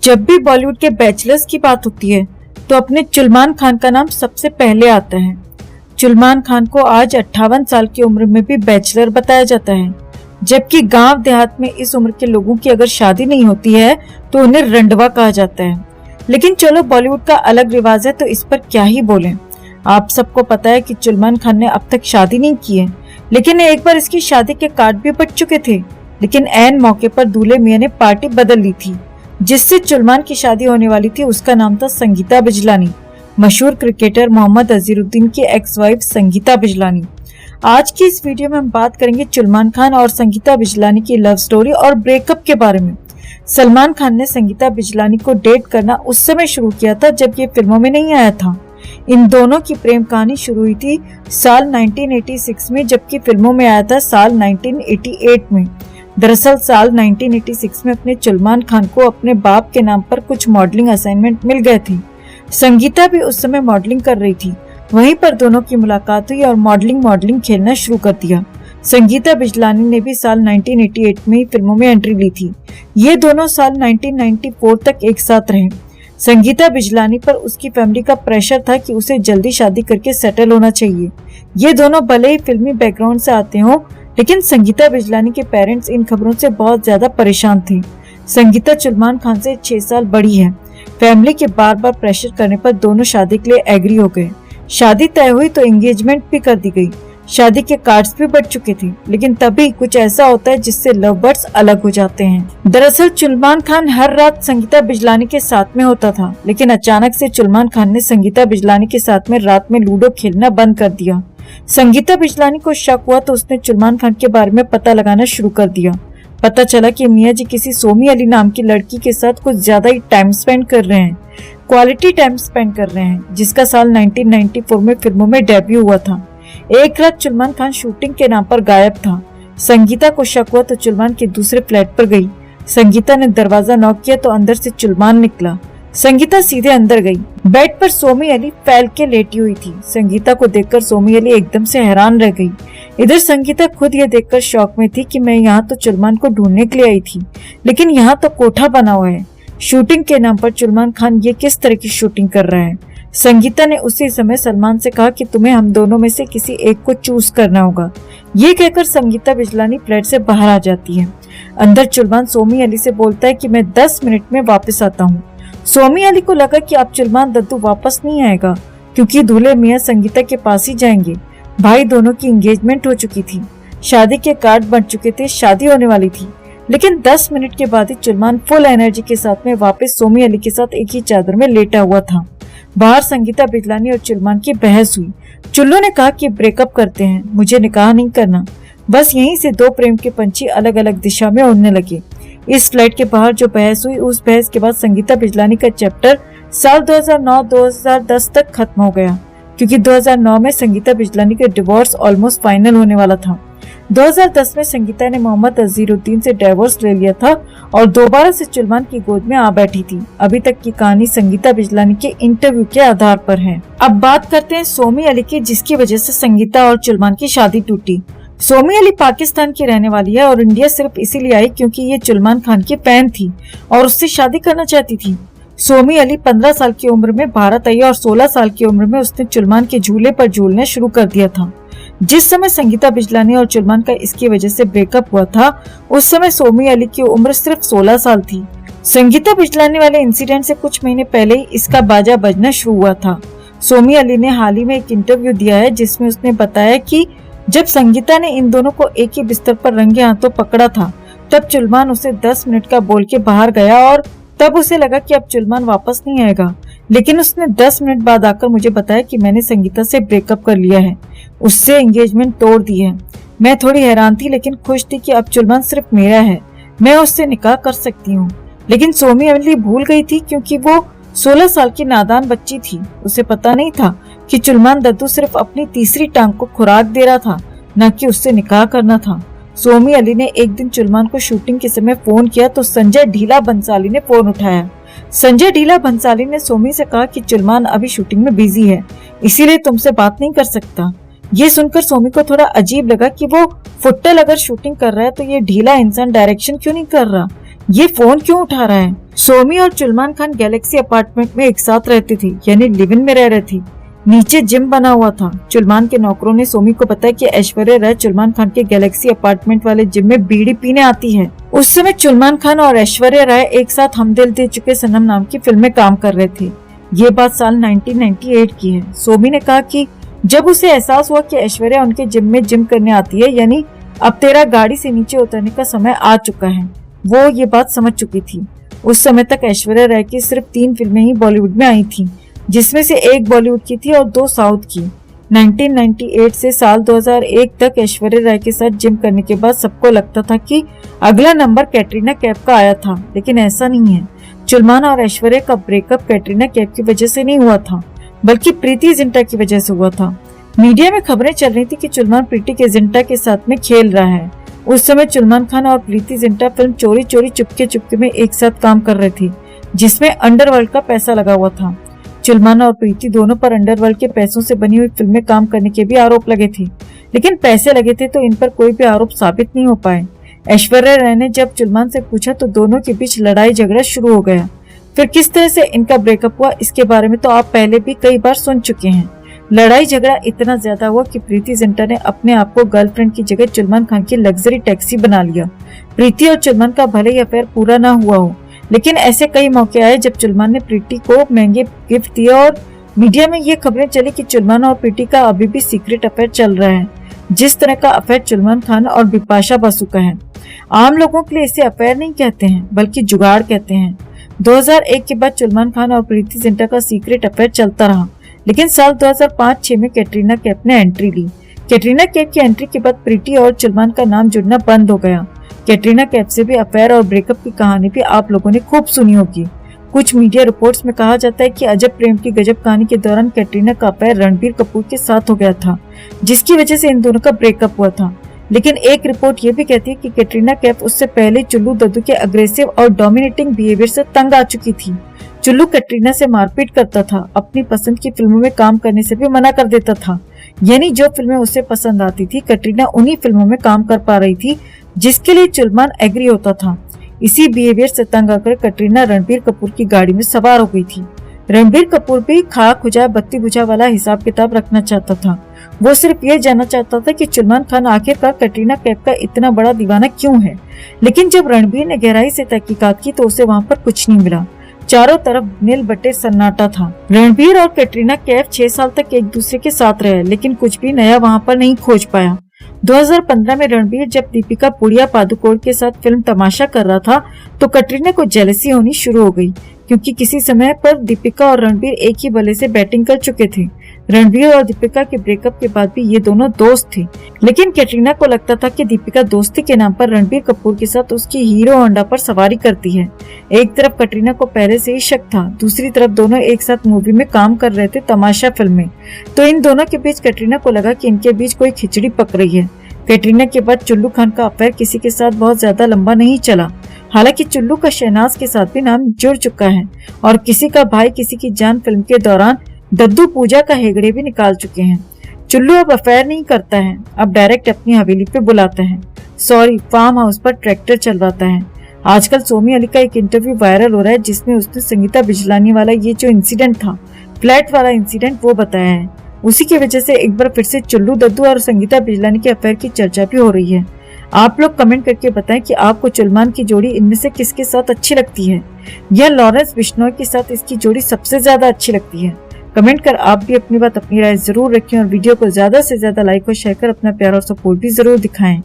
जब भी बॉलीवुड के बैचलर्स की बात होती है तो अपने सलमान खान का नाम सबसे पहले आता है। सलमान खान को आज 58 साल की उम्र में भी बैचलर बताया जाता है, जबकि गांव देहात में इस उम्र के लोगों की अगर शादी नहीं होती है तो उन्हें रंडवा कहा जाता है। लेकिन चलो, बॉलीवुड का अलग रिवाज है तो इस पर क्या ही बोलें। आप सबको पता है कि सलमान खान ने अब तक शादी नहीं की है, लेकिन एक बार इसकी शादी के कार्ड भी बट चुके थे। लेकिन ऐन मौके पर दूल्हे मियां ने पार्टी बदल ली थी। जिससे सलमान की शादी होने वाली थी उसका नाम था संगीता बिजलानी, मशहूर क्रिकेटर मोहम्मद अजहरुद्दीन की एक्स वाइफ संगीता बिजलानी। आज की इस वीडियो में हम बात करेंगे सलमान खान और संगीता बिजलानी की लव स्टोरी और ब्रेकअप के बारे में। सलमान खान ने संगीता बिजलानी को डेट करना उस समय शुरू किया था जब ये फिल्मों में नहीं आया था। इन दोनों की प्रेम कहानी शुरू हुई थी साल 1986 में, जबकि फिल्मों में आया था साल 1988 में। दरअसल साल 1986 में अपने सलमान खान को अपने बाप के नाम पर कुछ मॉडलिंग असाइनमेंट मिल गए थे। संगीता भी उस समय मॉडलिंग कर रही थी। वहीं पर दोनों की मुलाकात हुई और मॉडलिंग खेलना शुरू कर दिया। संगीता बिजलानी ने भी साल 1988 में फिल्मों में एंट्री ली थी। ये दोनों साल 1994 तक एक साथ रहे। संगीता बिजलानी पर उसकी फैमिली का प्रेशर था कि उसे जल्दी शादी करके सेटल होना चाहिए। ये दोनों भले ही फिल्मी बैकग्राउंड से आते हों, लेकिन संगीता बिजलानी के पेरेंट्स इन खबरों से बहुत ज्यादा परेशान थे। संगीता सलमान खान से 6 साल बड़ी है। फैमिली के बार बार प्रेशर करने पर दोनों शादी के लिए एग्री हो गए। शादी तय हुई तो एंगेजमेंट भी कर दी गई। शादी के कार्ड्स भी बट चुके थे, लेकिन तभी कुछ ऐसा होता है जिससे लव बर्ड्स अलग हो जाते हैं। दरअसल सलमान खान हर रात संगीता बिजलानी के साथ में होता था, लेकिन अचानक से सलमान खान ने संगीता बिजलानी के साथ में रात में लूडो खेलना बंद कर दिया। संगीता बिजलानी को शक हुआ तो उसने सलमान खान के बारे में पता लगाना शुरू कर दिया। पता चला कि मियां जी किसी सोमी अली नाम की लड़की के साथ कुछ ज्यादा ही टाइम स्पेंड कर रहे हैं, क्वालिटी टाइम स्पेंड कर रहे हैं, जिसका साल 1994 में फिल्मों में डेब्यू हुआ था। एक रात सलमान खान शूटिंग के नाम पर गायब था। संगीता को शक हुआ तो सलमान के दूसरे फ्लैट पर गई। संगीता ने दरवाजा नॉक किया तो अंदर से सलमान निकला। संगीता सीधे अंदर गई। बेड पर सोमी अली फैल के लेटी हुई थी। संगीता को देखकर सोमी अली एकदम से हैरान रह गई। इधर संगीता खुद ये देखकर शॉक में थी कि मैं यहाँ तो सलमान को ढूंढने के लिए आई थी, लेकिन यहाँ तो कोठा बना हुआ है। शूटिंग के नाम पर सलमान खान ये किस तरह की शूटिंग कर रहा है। संगीता ने उसी समय सलमान से कहा कि तुम्हें हम दोनों में से किसी एक को चूज करना होगा। ये कहकर संगीता बिजलानी फ्लैट से बाहर आ जाती है। अंदर सलमान सोमी अली से बोलता है कि मैं 10 मिनट में वापस आता हूँ। सोमी अली को लगा कि अब सलमान दद्दू वापस नहीं आएगा, क्योंकि दूल्हे मियां संगीता के पास ही जाएंगे। भाई दोनों की एंगेजमेंट हो चुकी थी, शादी के कार्ड बन चुके थे, शादी होने वाली थी। लेकिन 10 मिनट के बाद ही सलमान फुल एनर्जी के साथ में वापस सोमी अली के साथ एक ही चादर में लेटा हुआ था। बाहर संगीता बिजलानी और सलमान की बहस हुई। चुल्लू ने कहा कि ब्रेकअप करते हैं, मुझे निकाह नहीं करना। बस यहीं से दो प्रेम के पंछी अलग अलग दिशा में उड़ने लगे। इस फ्लैट के बाहर जो बहस हुई, उस बहस के बाद संगीता बिजलानी का चैप्टर साल 2009-2010 तक खत्म हो गया, क्योंकि 2009 में संगीता बिजलानी का डिवोर्स ऑलमोस्ट फाइनल होने वाला था। 2010 में संगीता ने मोहम्मद अजहरुद्दीन से डिवोर्स ले लिया था और दोबारा से सलमान की गोद में आ बैठी थी। अभी तक की कहानी संगीता बिजलानी के इंटरव्यू के आधार पर है। अब बात करते हैं सोमी अली की, जिसकी वजह से संगीता और सलमान की शादी टूटी। सोमी अली पाकिस्तान की रहने वाली है और इंडिया सिर्फ इसीलिए आई क्योंकि ये सलमान खान की फैन थी और उससे शादी करना चाहती थी। सोमी अली 15 साल की उम्र में भारत आई और 16 साल की उम्र में उसने सलमान के झूले पर झूलना शुरू कर दिया था। जिस समय संगीता बिजलानी और सलमान का इसकी वजह से ब्रेकअप हुआ था, उस समय सोमी अली की उम्र सिर्फ 16 साल थी। संगीता बिजलानी वाले इंसिडेंट से कुछ महीने पहले ही इसका बाजा बजना शुरू हुआ था। सोमी अली ने हाल ही में एक इंटरव्यू दिया है, जिसमें उसने बताया कि जब संगीता ने इन दोनों को एक ही बिस्तर पर रंगे हाथों पकड़ा था, तब सलमान उसे 10 मिनट का बोल के बाहर गया और तब उसे लगा कि अब सलमान वापस नहीं आएगा। लेकिन उसने 10 मिनट बाद आकर मुझे बताया कि मैंने संगीता से ब्रेकअप कर लिया है, उससे एंगेजमेंट तोड़ दी है। मैं थोड़ी हैरान थी, लेकिन खुश थी कि अब सलमान सिर्फ मेरा है, मैं उससे निकाह कर सकती हूँ। लेकिन सोमी अली भूल गई थी, क्योंकि वो 16 साल की नादान बच्ची थी। उसे पता नहीं था कि सलमान दद्दू सिर्फ अपनी तीसरी टांग को खुराक दे रहा था, न कि उससे निकाह करना था। सोमी अली ने एक दिन सलमान को शूटिंग के समय फोन किया तो संजय ढीला बंसाली ने फोन उठाया। संजय ढीला बंसाली ने सोमी से कहा कि सलमान अभी शूटिंग में बिजी है, इसीलिए तुमसे बात नहीं कर सकता। ये सुनकर सोमी को थोड़ा अजीब लगा कि वो फुट्टल अगर शूटिंग कर रहा है तो ये ढीला इंसान डायरेक्शन क्यों नहीं कर रहा। ये फोन क्यों उठा रहा है। सोमी और सलमान खान गैलेक्सी अपार्टमेंट में एक साथ रहती थी, यानी लिव इन में रह रही थी। नीचे जिम बना हुआ था। सलमान के नौकरों ने सोमी को बताया कि ऐश्वर्या राय सलमान खान के गैलेक्सी अपार्टमेंट वाले जिम में बीड़ी पीने आती है। उस समय सलमान खान और ऐश्वर्या राय एक साथ हम दिल दे चुके सनम नाम की फिल्म में काम कर रहे थे। ये बात साल 1998 की है। सोमी ने कहा कि जब उसे एहसास हुआ कि ऐश्वर्या उनके जिम में जिम करने आती है, यानी अब तेरा गाड़ी से नीचे उतरने का समय आ चुका है, वो ये बात समझ चुकी थी। उस समय तक ऐश्वर्या राय की सिर्फ 3 फिल्में ही बॉलीवुड में आई थी, जिसमें से एक बॉलीवुड की थी और 2 साउथ की। 1998 से साल 2001 तक ऐश्वर्या राय के साथ जिम करने के बाद सबको लगता था कि अगला नंबर कैटरीना कैफ का आया था, लेकिन ऐसा नहीं है। सलमान और ऐश्वर्या का ब्रेकअप कैटरीना कैफ की वजह से नहीं हुआ था, बल्कि प्रीति जिंटा की वजह से हुआ था। मीडिया में खबरें चल रही थी कि सलमान प्रीति के जिंटा के साथ में खेल रहा है। उस समय सलमान खान और प्रीति जिंटा फिल्म चोरी चोरी चुपके में एक साथ काम कर रहे थे, जिसमें अंडरवर्ल्ड का पैसा लगा हुआ था। सलमान और प्रीति दोनों पर अंडरवर्ल्ड के पैसों से बनी हुई फिल्म में काम करने के भी आरोप लगे थे, लेकिन पैसे लगे थे तो इन पर कोई भी आरोप साबित नहीं हो पाए। ऐश्वर्या राय ने जब सलमान से पूछा तो दोनों के बीच लड़ाई झगड़ा शुरू हो गया। फिर किस तरह से इनका ब्रेकअप हुआ, इसके बारे में तो आप पहले भी कई बार सुन चुके हैं। लड़ाई झगड़ा इतना ज्यादा हुआ कि प्रीति जिंटा ने अपने आप को गर्लफ्रेंड की जगह सलमान खान की लग्जरी टैक्सी बना लिया। प्रीति और सलमान का भले ही अफेयर पूरा ना हुआ हो, लेकिन ऐसे कई मौके आए जब सलमान ने प्रीति को महंगे गिफ्ट दिए और मीडिया में ये खबरें चली कि सलमान और प्रीति का अभी भी सीक्रेट अफेयर चल रहा है, जिस तरह का अफेयर सलमान खान और बिपाशा बसु का है। आम लोगों के लिए इसे अफेयर नहीं कहते हैं, बल्कि जुगाड़ कहते हैं। 2001 के बाद सलमान खान और प्रीति जिंटा का सीक्रेट अफेयर चलता रहा, लेकिन साल 2005-06 में कैटरीना कैफ ने एंट्री ली। कैटरीना कैफ की एंट्री के बाद प्रीति और सलमान का नाम जुड़ना बंद हो गया। कैटरीना कैफ से भी अफेयर और ब्रेकअप की कहानी भी आप लोगों ने खूब सुनी होगी। कुछ मीडिया रिपोर्ट्स में कहा जाता है कि अजब प्रेम की गजब कहानी के दौरान कैटरीना का अफेयर रणबीर कपूर के साथ हो गया था, जिसकी वजह से इन दोनों का ब्रेकअप हुआ था। लेकिन एक रिपोर्ट ये भी कहती है कि कैटरीना कैफ उससे पहले चुल्लू दद्दू के अग्रेसिव और डोमिनेटिंग बिहेवियर से तंग आ चुकी थी। चुल्लू कैटरीना से मारपीट करता था, अपनी पसंद की फिल्मों में काम करने से भी मना कर देता था, यानी जो फिल्में उसे पसंद आती थी कैटरीना उन्हीं फिल्मों में काम कर पा रही थी, जिसके लिए सलमान एग्री होता था। इसी बिहेवियर से तंग आकर कैटरीना रणबीर कपूर की गाड़ी में सवार हो गई थी। रणबीर कपूर भी खा खुजा बत्ती बुझा वाला हिसाब किताब रखना चाहता था। वो सिर्फ ये जानना चाहता था कि सलमान खान आखिरकार कैटरीना कैफ का इतना बड़ा दीवाना क्यों है। लेकिन जब रणबीर ने गहराई से तहकीकात की तो उसे वहाँ पर कुछ नहीं मिला। चारों तरफ नील बटे सन्नाटा था। रणबीर और कैटरीना कैफ 6 साल तक एक दूसरे के साथ रहे, लेकिन कुछ भी नया वहाँ पर नहीं खोज पाया। 2015 में रणबीर जब दीपिका पुड़िया पादुकोण के साथ फिल्म तमाशा कर रहा था तो कैटरीना को जेलसी होनी शुरू हो गई, क्योंकि किसी समय पर दीपिका और रणबीर एक ही बल्ले से बैटिंग कर चुके थे। रणबीर और दीपिका के ब्रेकअप के बाद भी ये दोनों दोस्त थे, लेकिन कैटरीना को लगता था कि दीपिका दोस्ती के नाम पर रणबीर कपूर के साथ उसकी हीरो होंडा पर सवारी करती है। एक तरफ कैटरीना को पहले से ही शक था, दूसरी तरफ दोनों एक साथ मूवी में काम कर रहे थे, तमाशा फिल्म में। तो इन दोनों के बीच कैटरीना को लगा कि इनके बीच कोई खिचड़ी पक रही है। कैटरीना के बाद चुल्लू खान का अफेयर किसी के साथ बहुत ज्यादा लंबा नहीं चला। हालांकि चुल्लू का शहनाज के साथ भी नाम जुड़ चुका है और किसी का भाई किसी की जान फिल्म के दौरान दद्दू पूजा का हेगड़े भी निकाल चुके हैं। चुल्लू अब अफेयर नहीं करता है, अब डायरेक्ट अपनी हवेली पे बुलाता है, फार्म हाउस पर ट्रैक्टर चलवाता है। आजकल सोमी अली का एक इंटरव्यू वायरल हो रहा है, जिसमें उसने संगीता बिजलानी वाला ये जो इंसिडेंट था, फ्लैट वाला इंसिडेंट, वो बताया है। उसी की वजह से एक बार फिर से चुल्लू दद्दू और संगीता बिजलानी के अफेयर की चर्चा भी हो रही है। आप लोग कमेंट करके बताएं कि आपको सलमान की जोड़ी इनमें से किसके साथ अच्छी लगती है, या लॉरेंस बिश्नोई के साथ इसकी जोड़ी सबसे ज्यादा अच्छी लगती है। कमेंट कर आप भी अपनी राय जरूर रखें और वीडियो को ज्यादा से ज्यादा लाइक और शेयर कर अपना प्यार और सपोर्ट भी जरूर दिखाएं।